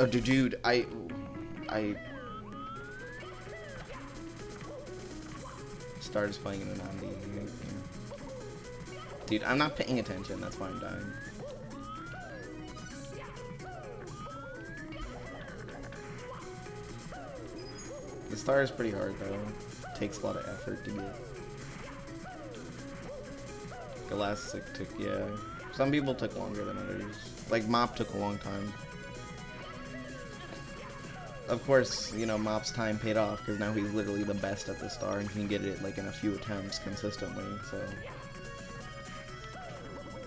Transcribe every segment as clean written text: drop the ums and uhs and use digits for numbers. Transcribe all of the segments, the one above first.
Oh, dude, I started playing in a non-D. Dude, I'm not paying attention. That's why I'm dying. The star is pretty hard though. It takes a lot of effort to get. Elastic took, yeah. Some people took longer than others. Like Mop took a long time. Of course, you know, Mop's time paid off because now he's literally the best at the star and can get it like in a few attempts consistently, so.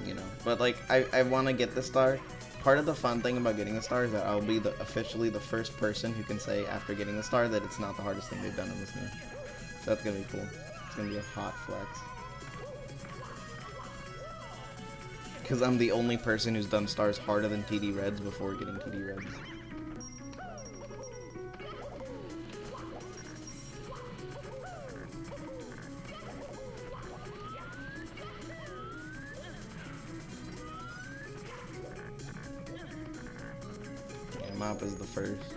You know, but like, I want to get the star. Part of the fun thing about getting a star is that I'll be officially the first person who can say after getting the star that it's not the hardest thing they've done in this game. So that's gonna be cool. It's gonna be a hot flex. Because I'm the only person who's done stars harder than TD Reds before getting TD Reds. Mop is the first.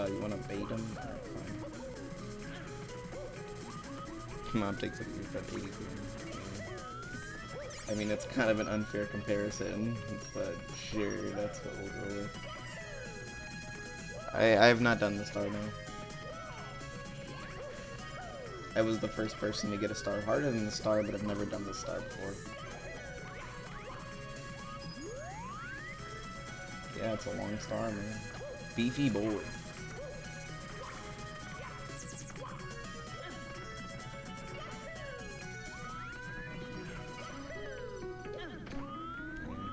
You wanna bait him? Alright, fine. Mop takes like 80. I mean, it's kind of an unfair comparison, but sure, that's what we'll go with. I have not done the star now. I was the first person to get a star harder than the star, but I've never done the star before. Yeah, it's a long star, man. Beefy boy.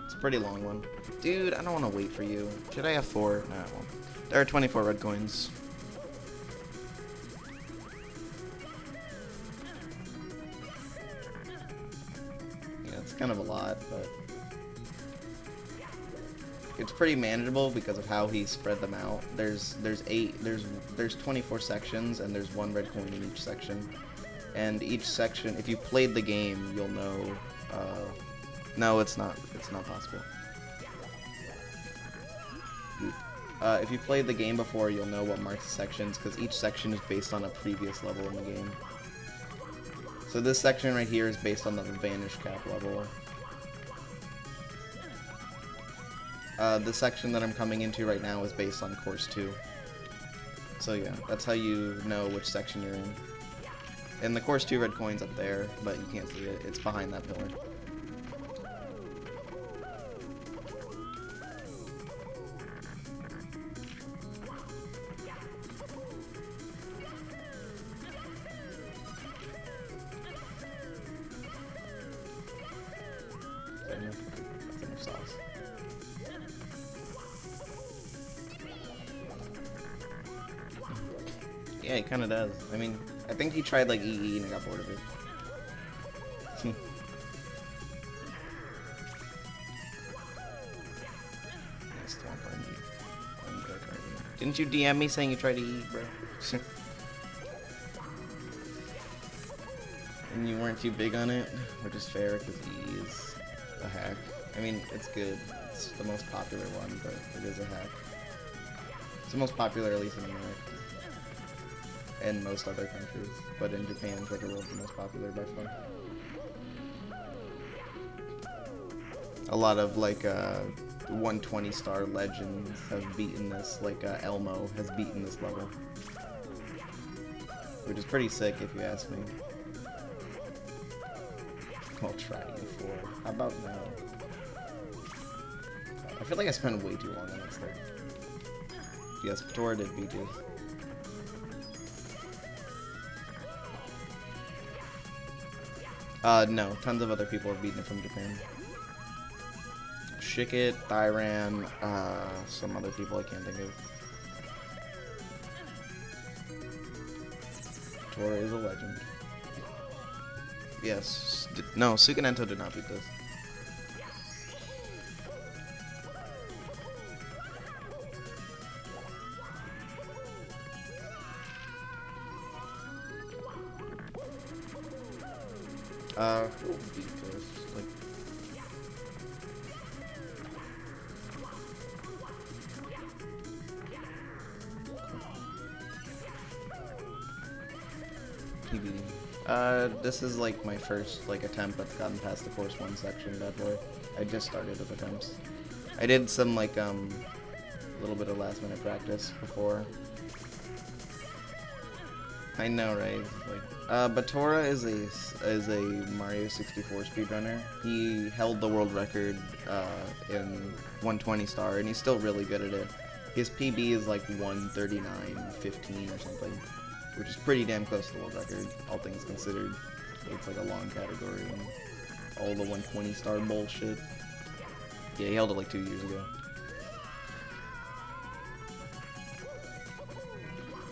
It's a pretty long one. Dude, I don't want to wait for you. Should I have 4? Nah, I won't. There are 24 red coins. Yeah, it's kind of a lot, but it's pretty manageable because of how he spread them out. There's 24 sections, and there's 1 red coin in each section. And each section, if you played the game, you'll know. No, it's not possible. If you played the game before, you'll know what marks the sections, because each section is based on a previous level in the game. So this section right here is based on the Vanish Cap level. The section that I'm coming into right now is based on Course 2. So yeah, that's how you know which section you're in. And the Course 2 red coin's up there, but you can't see it. It's behind that pillar. That's enough sauce. Yeah, it kind of does. I mean, I think he tried like EE and I got bored of it. Nice swamp RNG. Didn't you DM me saying you tried to EE, bro? And you weren't too big on it, which is fair because EE is a hack. I mean, it's good. It's the most popular one, but it is a hack. It's the most popular, at least in America. And most other countries, but in Japan, Twitter World's the most popular by far. A lot of like 120 star legends have beaten this, like Elmo has beaten this level, which is pretty sick if you ask me. I'll try E4. How about now? I feel like I spent way too long on this thing. Yes, Patora did beat you. No. Tons of other people have beaten it from Japan. Shikit, Thyran, some other people I can't think of. Tora is a legend. Yes. No, TsucnenT's did not beat this. Who beat this? Like, PB. This is like my first like attempt that's gotten past the course 1 section, bad boy. I just started with attempts. I did some like little bit of last minute practice before. I know, right? Like, Batora is a Mario 64 speedrunner. He held the world record in 120 star, and he's still really good at it. His PB is like 139.15 or something, which is pretty damn close to the world record, all things considered. It's like a long category and all the 120 star bullshit. Yeah, he held it like 2 years ago.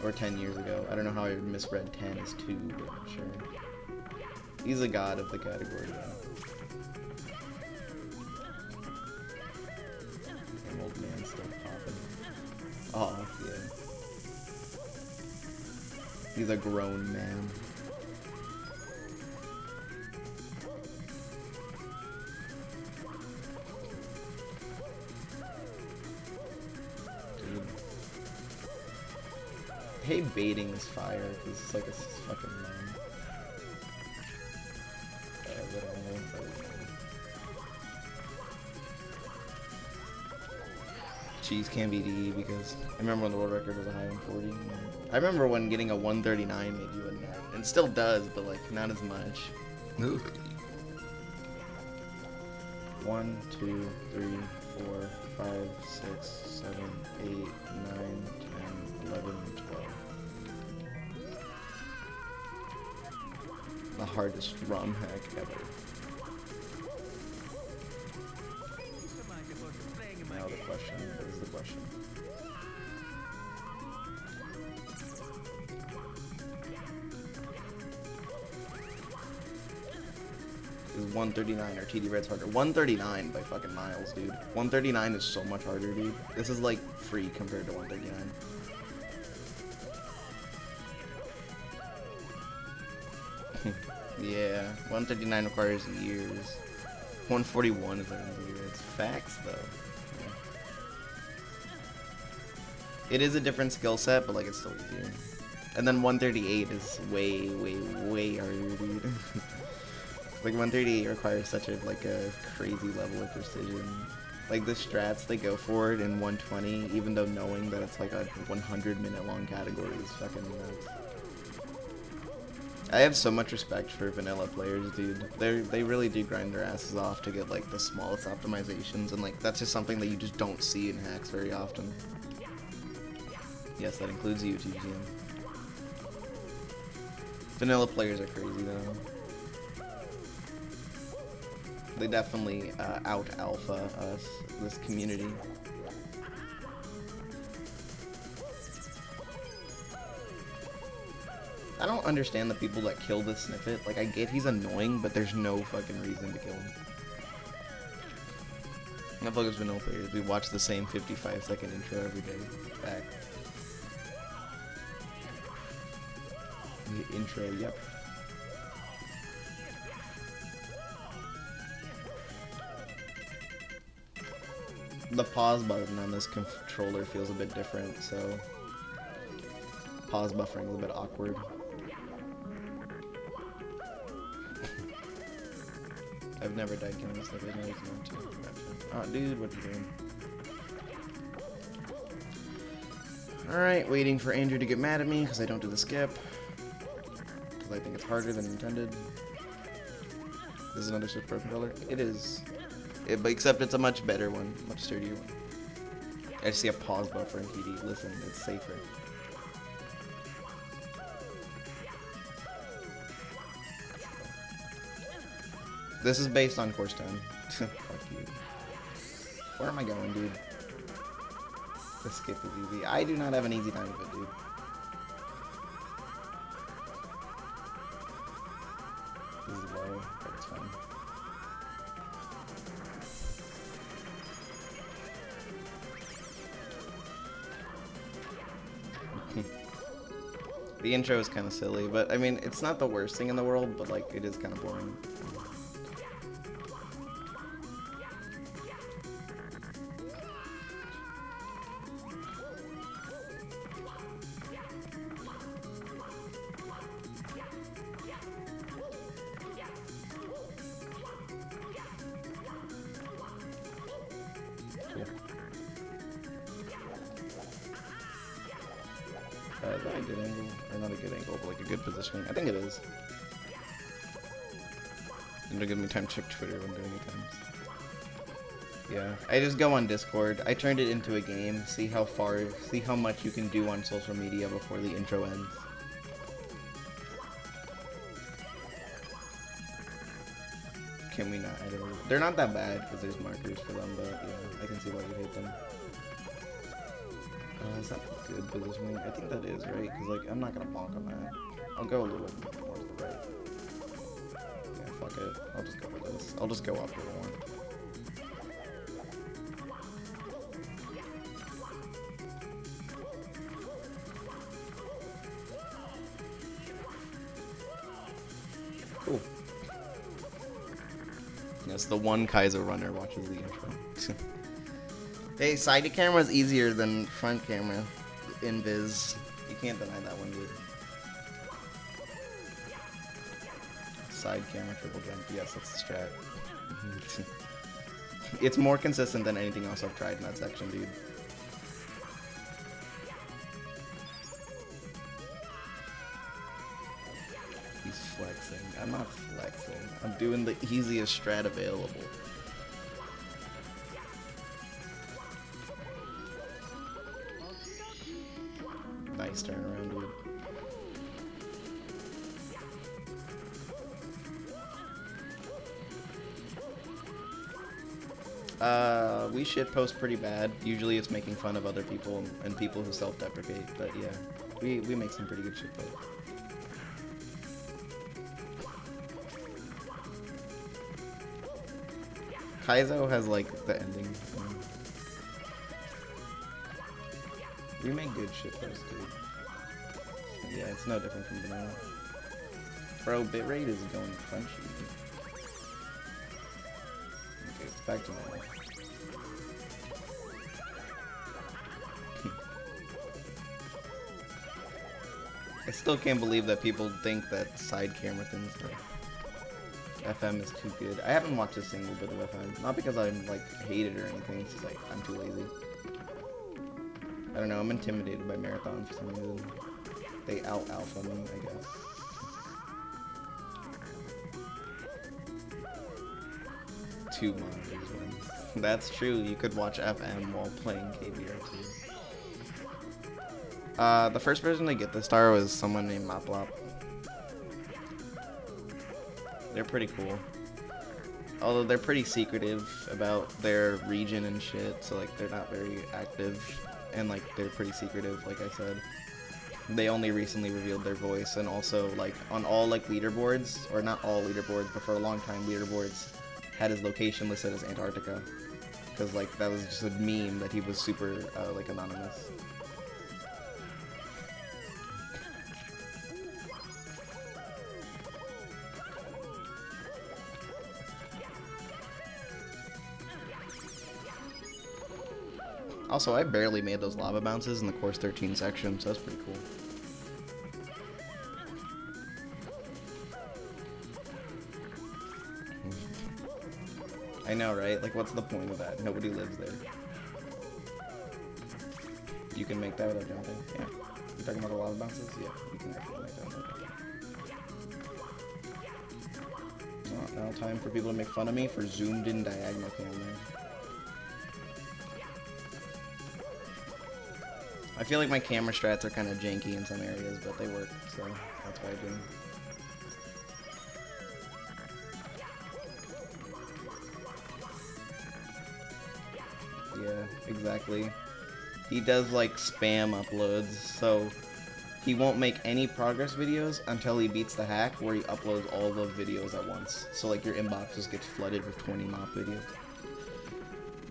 Or 10 years ago. I don't know how I misread 10 as 2, but sure. He's a god of the category, though. An old man still popping. Oh, yeah. He's a grown man. I hate baiting this fire because it's like a fucking cheese can't beat E because I remember when the world record was a high 140. I remember when getting a 139 made you a nut, and it still does, but like not as much. 1, 2, 3, 4, 5, 6, 7, 8, 9, 10, 11, 12. The hardest ROM hack ever. Now the question, what is the question? Is 139 or TD Red's harder? 139 by fucking miles, dude. 139 is so much harder, dude. This is like free compared to 139. Yeah, 139 requires years. 141 is like years. It's facts, though. Yeah. It is a different skill set, but like it's still easier. And then 138 is way, way, way harder, dude. Like 138 requires such a like a crazy level of precision. Like the strats, they go for it in 120, even though knowing that it's like a 100-minute long category is fucking nuts. I have so much respect for vanilla players, dude. They really do grind their asses off to get like the smallest optimizations, and like that's just something that you just don't see in hacks very often. Yes, that includes you, TGM. Vanilla players are crazy though. They definitely out-alpha us, this community. I don't understand the people that kill this snippet. Like, I get he's annoying, but there's no fucking reason to kill him. Motherfuckers vanilla players, we watch the same 55-second intro every day. Back. The intro, yep. The pause button on this controller feels a bit different, so pause buffering is a bit awkward. I've never died killing this stuff. I know he's going to. Oh, dude, what you doing? Alright, waiting for Andrew to get mad at me because I don't do the skip. Because I think it's harder than intended. This is another Switch Pro controller. It is. But except it's a much better one, much sturdier one. I just see a pause buffer in PD. Listen, it's safer. This is based on course 10. Fuck you. Where am I going, dude? The skip is easy. I do not have an easy time with it, dude. This is low, but it's fine. The intro is kind of silly, but I mean, it's not the worst thing in the world, but like, it is kind of boring. Is that a good angle? Or not a good angle, but like a good positioning? I think it is. It'll give me time to check Twitter when doing it times. Yeah, I just go on Discord. I turned it into a game. See how much you can do on social media before the intro ends. Can we not edit it? They're not that bad because there's markers for them, but yeah, I can see why you hate them. Is that good positioning? I think that is, right? Because like I'm not gonna bonk on that. I'll go a little bit more to the right. Yeah, fuck it. I'll just go with this. I'll just go up a little more. Cool. Yes, the one Kaiser runner watches the intro. Hey, side camera is easier than front camera in Viz. You can't deny that one, dude. Side camera triple jump. Yes, that's the strat. It's more consistent than anything else I've tried in that section, dude. He's flexing. I'm not flexing. I'm doing the easiest strat available. Nice turnaround, dude. We shitpost pretty bad. Usually it's making fun of other people and people who self-deprecate, but yeah, we make some pretty good shitpost. Kaizo has like the ending. We make good shitposts, dude. Yeah, it's no different from vanilla. Bro, bitrate is going crunchy. Okay, it's back to normal. I still can't believe that people think that side camera things are... FM is too good. I haven't watched a single bit of FM. Not because I'm like hate it or anything, it's just like I'm too lazy. I don't know, I'm intimidated by Marathon for some reason. They out-alpha me, I guess. Two monitors wins. That's true, you could watch FM while playing KBR2. The first person to get the star was someone named Maplop. They're pretty cool. Although they're pretty secretive about their region and shit, so like they're not very active. And like they're pretty secretive, like I said. They only recently revealed their voice, and also like on all like leaderboards, or not all leaderboards, but for a long time leaderboards had his location listed as Antarctica. Because like that was just a meme that he was super like anonymous. Also, I barely made those lava bounces in the course 13 section, so that's pretty cool. I know, right? Like, what's the point of that? Nobody lives there. You can make that without jumping? Yeah. You talking about the lava bounces? Yeah, you can definitely make that without jumping. Now time for people to make fun of me for zoomed in diagonal camera. I feel like my camera strats are kind of janky in some areas, but they work, so that's why I do them. Yeah, exactly. He does like spam uploads, so he won't make any progress videos until he beats the hack where he uploads all the videos at once. So like your inbox just gets flooded with 20 mop videos.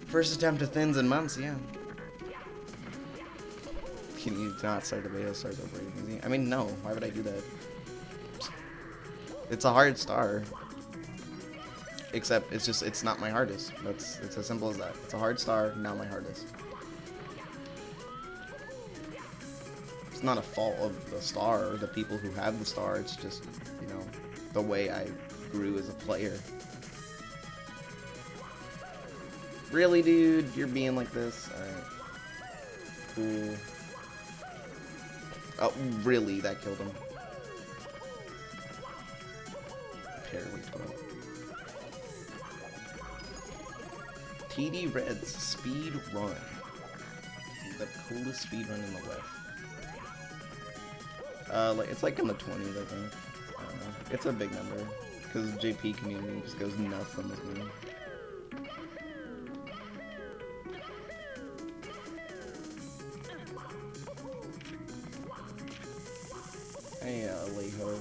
First attempt to thins in months, yeah. Can you not start the video, start over easy? I mean, no. Why would I do that? It's a hard star. Except, it's not my hardest. It's as simple as that. It's a hard star, not my hardest. It's not a fault of the star or the people who have the star. It's just, you know, the way I grew as a player. Really, dude? You're being like this? Alright. Cool. Oh, really? That killed him. Parry 12. TD Red's speed run. The coolest speed run in the West. Like it's like in the 20s, I think. I don't know. It's a big number because the JP community just goes nuts on this game. Hey, Alejo.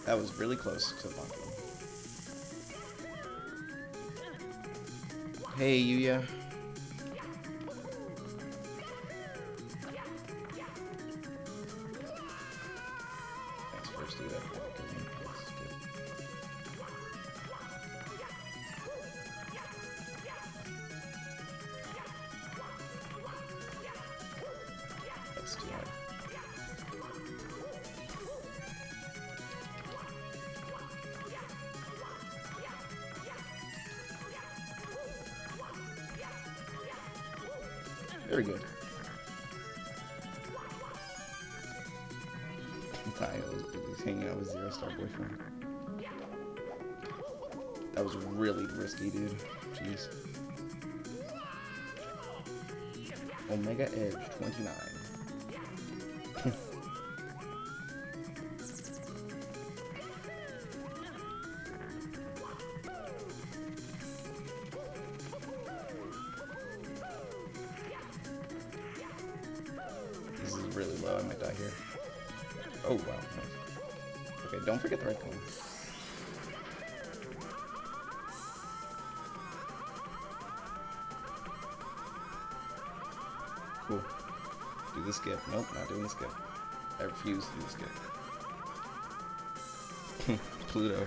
That was really close to Monkey. Hey, Yuya. That's first dude. That's too hard. Very good. Tayo was busy hanging out with Zero Star Boyfriend. That was really risky, dude. Jeez. Omega Edge 29. This is really low. I might die here. Oh, wow. Nice. Okay, don't forget the red coin. Cool. Do the skip. Nope, not doing the skip. I refuse to do the skip. Pluto.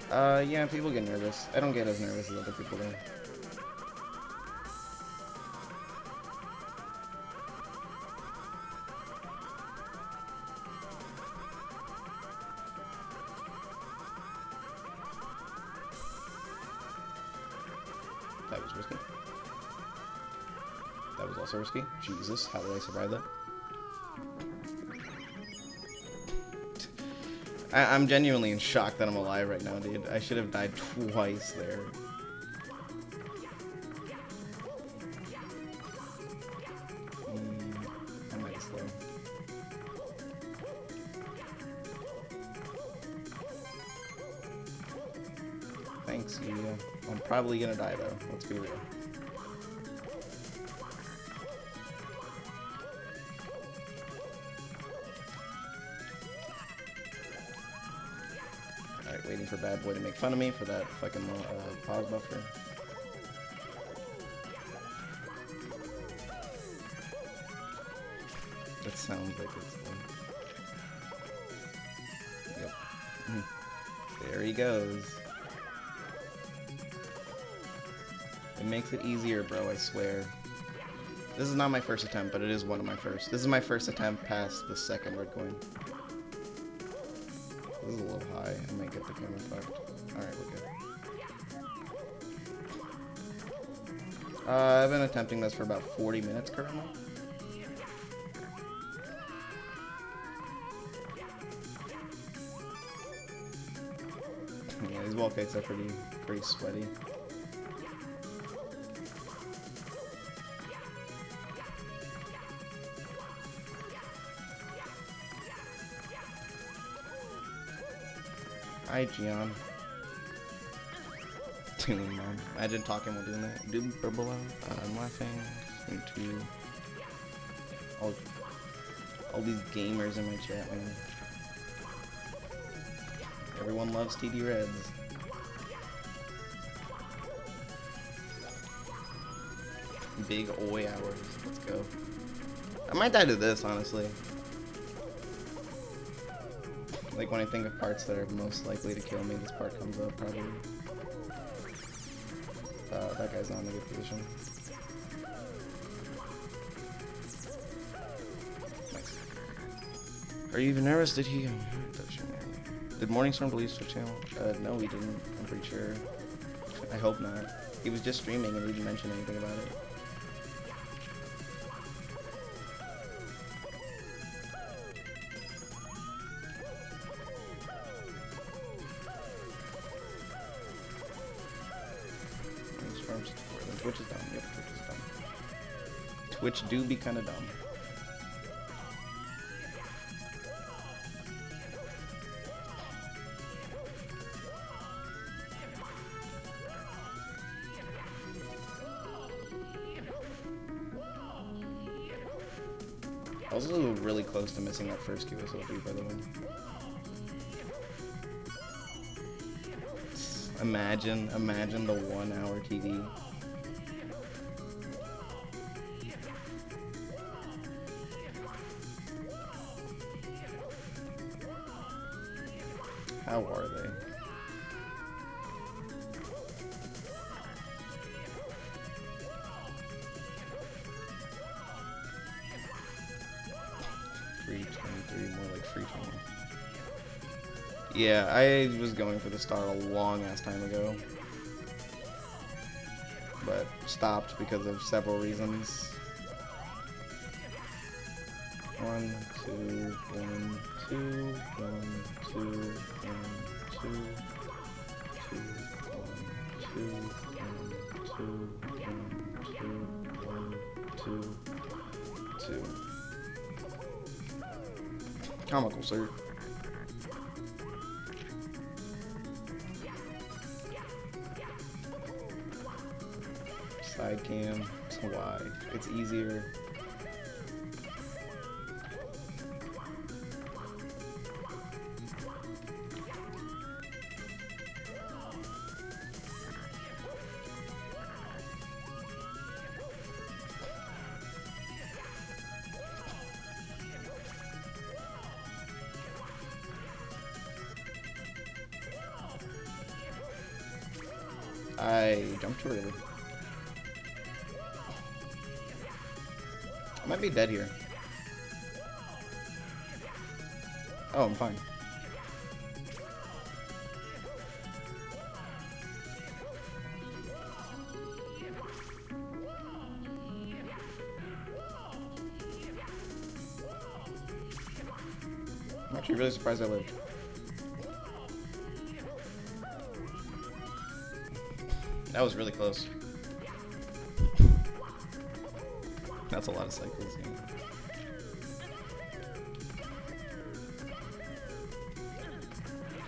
Yeah, people get nervous. I don't get as nervous as other people do. That was risky. That was also risky. Jesus, how did I survive that? I'm genuinely in shock that I'm alive right now, dude. I should have died twice there. I might slow. Thanks, Yuya. I'm probably gonna die though. Let's be real. Alright, waiting for Bad Boy to make fun of me for that fucking pause buffer. That sounds like it's fun. Yep. There he goes. It makes it easier, bro, I swear. This is not my first attempt, but it is one of my first. This is my first attempt past the second red coin. This is a little high. I might get the camera fucked. Alright, we're good. I've been attempting this for about 40 minutes currently. Yeah, these wall kites are pretty sweaty. Hi, Gian. Mom. Imagine talking while doing that. Dude, below. I'm laughing. Into all these gamers in my chat, man. Everyone loves TD Reds. Big oi hours. Let's go. I might die to this, honestly. Like, when I think of parts that are most likely to kill me, this part comes up, probably. That guy's not in a good position. Nice. Are you even nervous? Did he... Did Morningstorm delete Twitch channel? No, he didn't. I'm pretty sure. I hope not. He was just streaming and he didn't mention anything about it. No, just before then. Twitch is dumb. Yep, Twitch is dumb. Twitch do be kind of dumb. I was also really close to missing that first QSLB, by the way. Imagine the 1 hour TV. How are they? Free 23, more like free 20. Yeah, I was going for the star a long ass time ago, but stopped because of several reasons. 1, 2, 1, 2, 1, 2, 1, 2, 2, 1, 2, 1, 2, 1, 2, 1, 2, 2. Comical, sir. Side cam, it's wide. It's easier. I jumped too early. I might be dead here. Oh, I'm fine. I'm actually really surprised I lived. That was really close. That's a lot of cycles, yeah.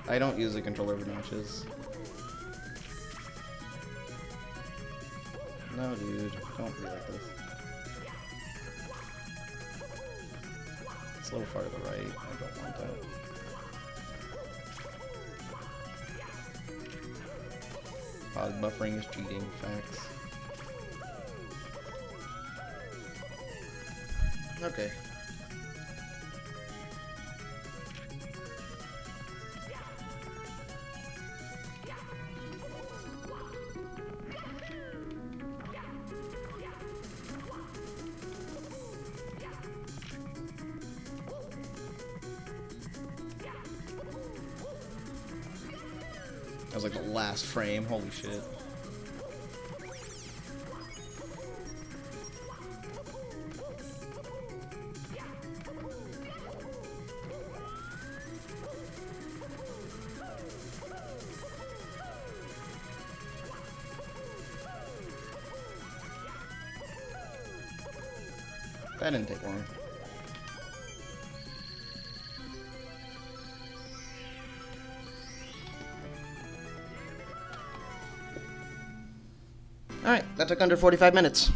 I don't use a controller with notches. No, dude, don't be like this. It's a little far to the right. I don't want that. Pause buffering is cheating, facts. Okay. That was like the last frame, holy shit. That didn't take long. Alright, that took under 45 minutes.